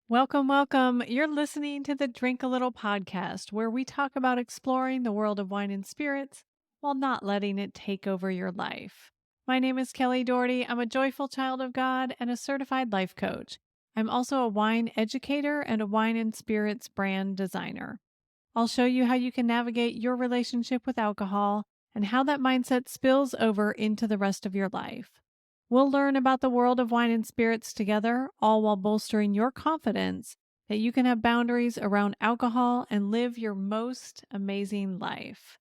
Welcome, welcome. You're listening to the Drink a Little podcast, where we talk about exploring the world of wine and spirits while not letting it take over your life. My name is Kelly Doherty. I'm a joyful child of God and a certified life coach. I'm also a wine educator and a wine and spirits brand designer. I'll show you how you can navigate your relationship with alcohol and how that mindset spills over into the rest of your life. We'll learn about the world of wine and spirits together, all while bolstering your confidence that you can have boundaries around alcohol and live your most amazing life.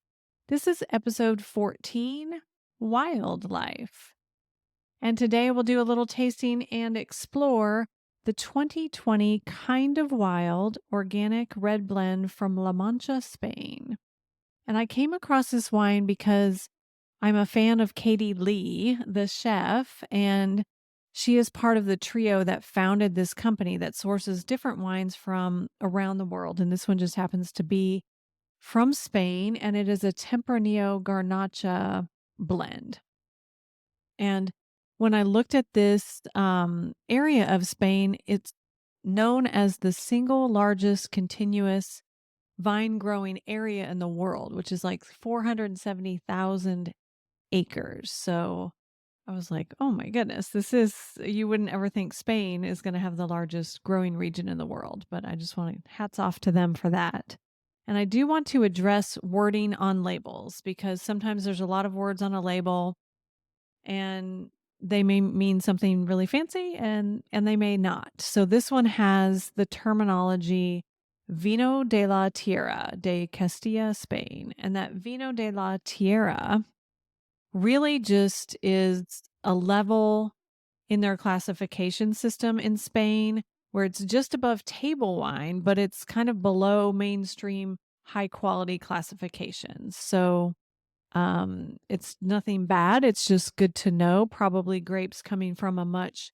This is episode 14, Wild Life. And today we'll do a little tasting and explore the 2020 Kind of Wild organic red blend from La Mancha, Spain. And I came across this wine because I'm a fan of Katie Lee, the chef, and she is part of the trio that founded this company that sources different wines from around the world. And this one just happens to be from Spain, and it is a Tempranillo-Garnacha blend. And when I looked at this area of Spain, it's known as the single largest continuous vine growing area in the world, which is like 470,000 acres. So I was like, oh my goodness, you wouldn't ever think Spain is going to have the largest growing region in the world, but I just want to hats off to them for that. And I do want to address wording on labels because sometimes there's a lot of words on a label and they may mean something really fancy and they may not. So this one has the terminology Vino de la Tierra de Castilla, Spain. And that Vino de la Tierra really just is a level in their classification system in Spain where it's just above table wine, but it's kind of below mainstream high quality classifications. So it's nothing bad. It's just good to know. Probably grapes coming from a much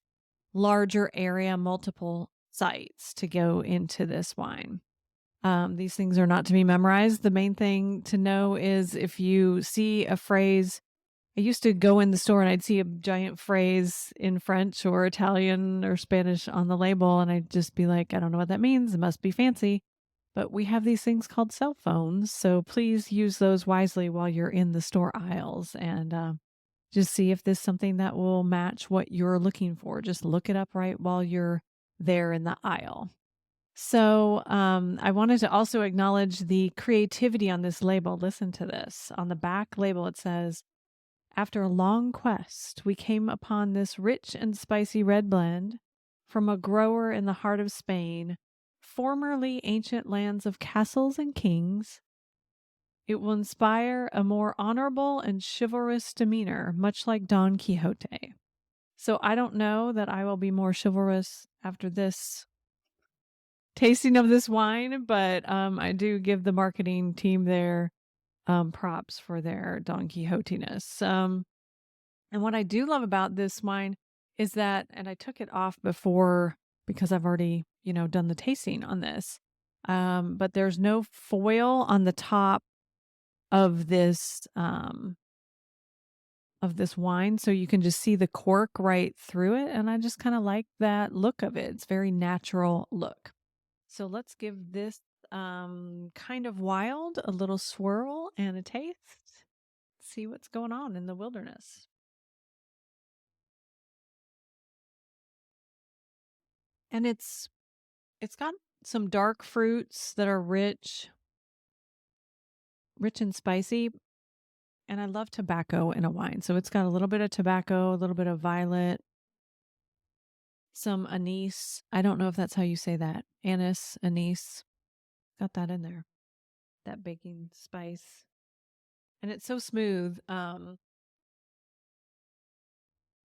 larger area, multiple sites to go into this wine. These things are not to be memorized. The main thing to know is if you see a phrase, I used to go in the store and I'd see a giant phrase in French or Italian or Spanish on the label, and I'd just be like, I don't know what that means. It must be fancy. But we have these things called cell phones, so please use those wisely while you're in the store aisles and just see if this is something that will match what you're looking for. Just look it up right while you're there in the aisle. So I wanted to also acknowledge the creativity on this label. Listen to this. On the back label, it says, after a long quest, we came upon this rich and spicy red blend from a grower in the heart of Spain, formerly ancient lands of castles and kings. It will inspire a more honorable and chivalrous demeanor, much like Don Quixote. So I don't know that I will be more chivalrous after this tasting of this wine, but I do give the marketing team their props for their Don Quixote-ness. And what I do love about this wine is that, and I took it off before because I've already, done the tasting on this. But there's no foil on the top of this wine, so you can just see the cork right through it. And I just kind of like that look of it. It's very natural look. So let's give this kind of wild a little swirl and a taste. See what's going on in the wilderness. And it's got some dark fruits that are rich and spicy. And I love tobacco in a wine. So it's got a little bit of tobacco, a little bit of violet, some anise. I don't know if that's how you say that. Anise, anise. Got that in there. That baking spice. And it's so smooth.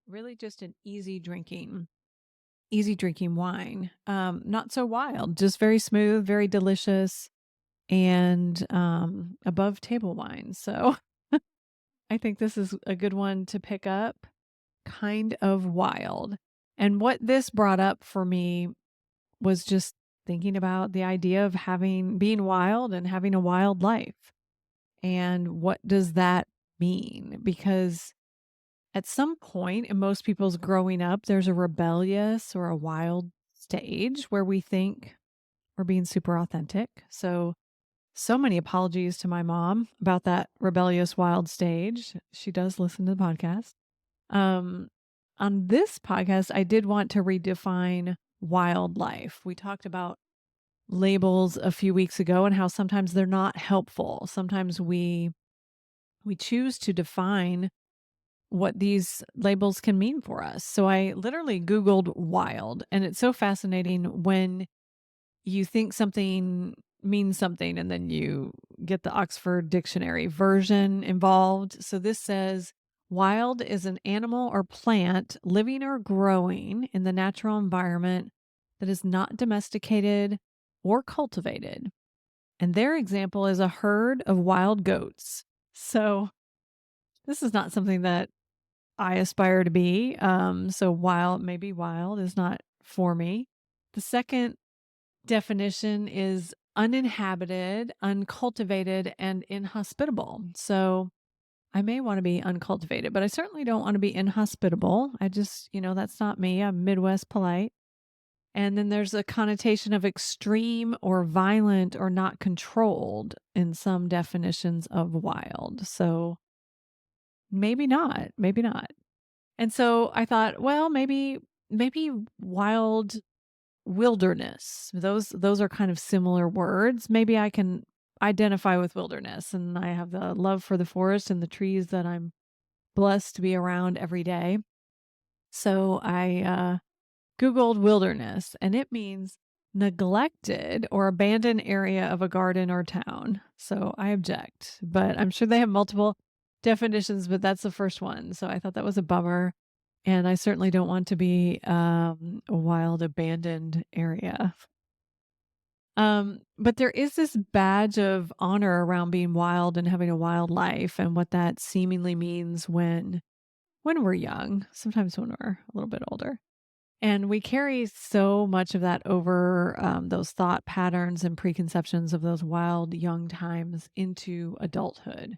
Really just an easy drinking wine. Not so wild, just very smooth, very delicious, and above table wine. So I think this is a good one to pick up. Kind of wild. And what this brought up for me was just thinking about the idea of being wild and having a wild life. And what does that mean? Because at some point in most people's growing up, there's a rebellious or a wild stage where we think we're being super authentic. So many apologies to my mom about that rebellious wild stage. She does listen to the podcast. Um, on this podcast, I did want to redefine wildlife. We talked about labels a few weeks ago and how sometimes they're not helpful. Sometimes we choose to define what these labels can mean for us. So I literally Googled wild, and it's so fascinating when you think something means something and then you get the Oxford Dictionary version involved. So this says wild is an animal or plant living or growing in the natural environment that is not domesticated or cultivated. And their example is a herd of wild goats. So this is not something that I aspire to be. So maybe wild is not for me. The second definition is uninhabited, uncultivated, and inhospitable. So I may want to be uncultivated, but I certainly don't want to be inhospitable. I just, that's not me. I'm Midwest polite. And then there's a connotation of extreme or violent or not controlled in some definitions of wild. So maybe not, maybe not. And so I thought, well, maybe wild wilderness. Those are kind of similar words. Maybe I can identify with wilderness, and I have the love for the forest and the trees that I'm blessed to be around every day. So I Googled wilderness, and it means neglected or abandoned area of a garden or town. So I object, but I'm sure they have multiple definitions, but that's the first one. So I thought that was a bummer. And I certainly don't want to be a wild, abandoned area. But there is this badge of honor around being wild and having a wild life, and what that seemingly means when we're young, sometimes when we're a little bit older. And we carry so much of that over those thought patterns and preconceptions of those wild young times into adulthood.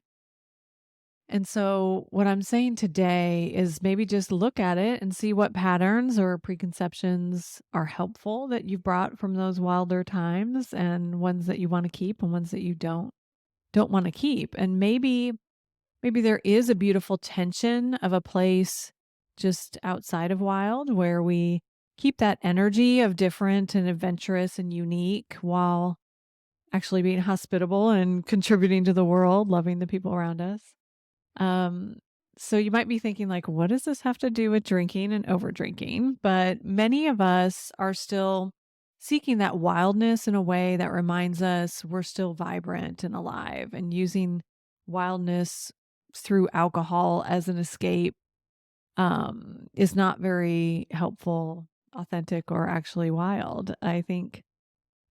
And so, what I'm saying today is maybe just look at it and see what patterns or preconceptions are helpful that you've brought from those wilder times, and ones that you want to keep and ones that you don't want to keep. And maybe there is a beautiful tension of a place just outside of wild where we keep that energy of different and adventurous and unique while actually being hospitable and contributing to the world, loving the people around us. Um, so you might be thinking, like, what does this have to do with drinking and over drinking? But many of us are still seeking that wildness in a way that reminds us we're still vibrant and alive, and using wildness through alcohol as an escape is not very helpful, authentic, or actually wild. I think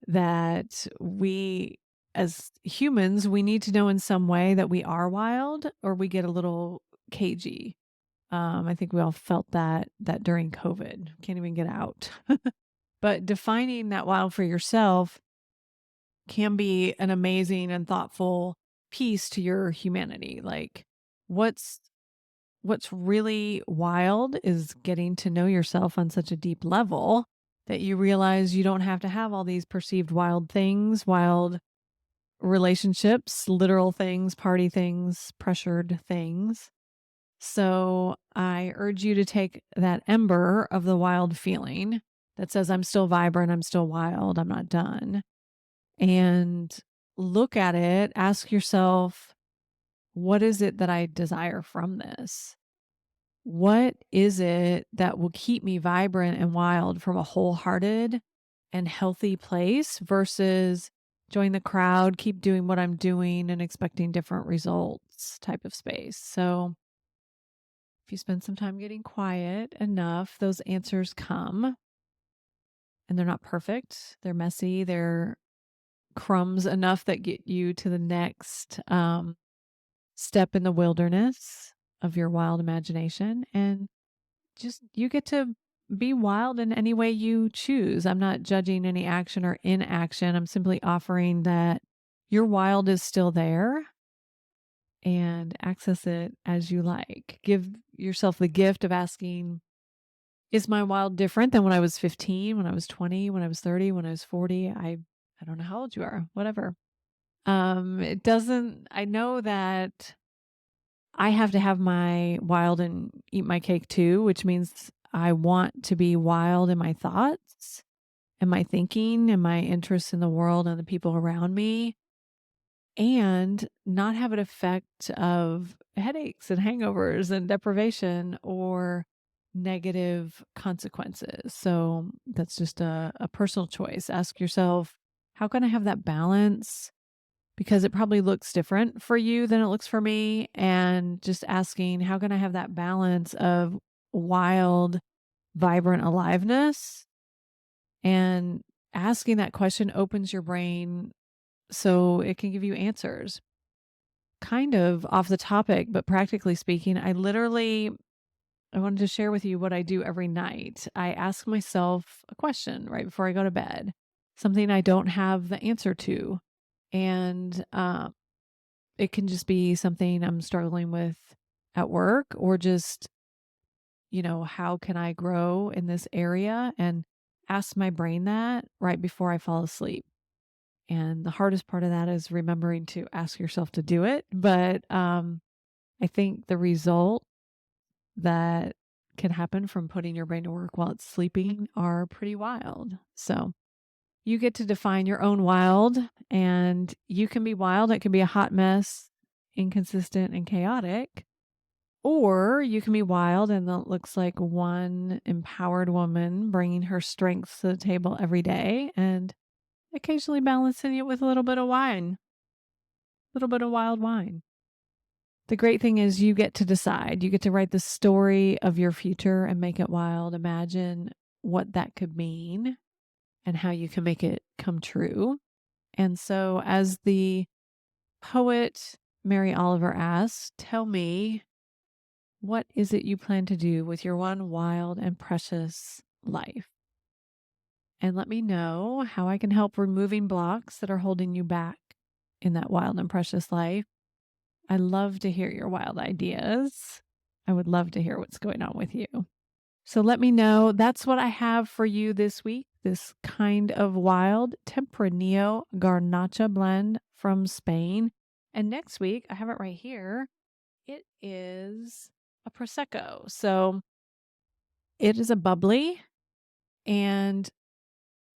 that we as humans, we need to know in some way that we are wild or we get a little cagey. I think we all felt that during COVID. Can't even get out. But defining that wild for yourself can be an amazing and thoughtful piece to your humanity. Like what's what's really wild is getting to know yourself on such a deep level that you realize you don't have to have all these perceived wild things, wild relationships, literal things, party things, pressured things. So I urge you to take that ember of the wild feeling that says, I'm still vibrant, I'm still wild, I'm not done, and look at it, ask yourself, what is it that I desire from this? What is it that will keep me vibrant and wild from a wholehearted and healthy place versus join the crowd, keep doing what I'm doing and expecting different results type of space? So if you spend some time getting quiet enough, those answers come, and they're not perfect. They're messy. They're crumbs enough that get you to the next step in the wilderness of your wild imagination. And just you get to be wild in any way you choose. I'm not judging any action or inaction. I'm simply offering that your wild is still there, and access it as you like. Give yourself the gift of asking Is my wild different than when I was 15, when I was 20, when I was 30, when I was 40? I don't know how old you are, whatever. It doesn't I know that I have to have my wild and eat my cake too, which means I want to be wild in my thoughts and my thinking and my interests in the world and the people around me, and not have an effect of headaches and hangovers and deprivation or negative consequences. So that's just a personal choice. Ask yourself, how can I have that balance? Because it probably looks different for you than it looks for me. And just asking, how can I have that balance of wild, vibrant aliveness? And asking that question opens your brain so it can give you answers. Kind of off the topic, but practically speaking, I wanted to share with you what I do every night. I ask myself a question right before I go to bed, something I don't have the answer to. And it can just be something I'm struggling with at work, or just, how can I grow in this area? And ask my brain that right before I fall asleep. And the hardest part of that is remembering to ask yourself to do it. But I think the result that can happen from putting your brain to work while it's sleeping are pretty wild. So you get to define your own wild, and you can be wild. It can be a hot mess, inconsistent, and chaotic. Or you can be wild and it looks like one empowered woman bringing her strengths to the table every day and occasionally balancing it with a little bit of wine, a little bit of wild wine. The great thing is you get to decide. You get to write the story of your future and make it wild. Imagine what that could mean and how you can make it come true. And so, as the poet Mary Oliver asks, tell me, what is it you plan to do with your one wild and precious life? And let me know how I can help removing blocks that are holding you back in that wild and precious life. I love to hear your wild ideas. I would love to hear what's going on with you. So let me know. That's what I have for you this week. This kind of wild Tempranillo-Garnacha blend from Spain. And next week, I have it right here. It is a Prosecco. So it is a bubbly, and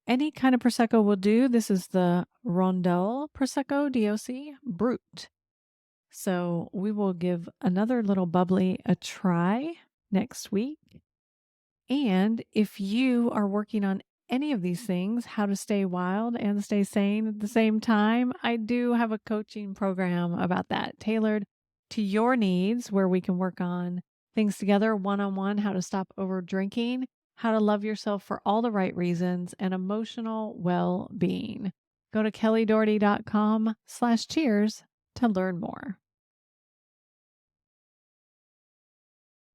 any kind of Prosecco will do. This is the Rondel Prosecco DOC Brut. So we will give another little bubbly a try next week. And if you are working on any of these things, how to stay wild and stay sane at the same time, I do have a coaching program about that, tailored to your needs, where we can work on things together one-on-one, how to stop over drinking, how to love yourself for all the right reasons, and emotional well-being. Go to kellydoherty.com/cheers to learn more.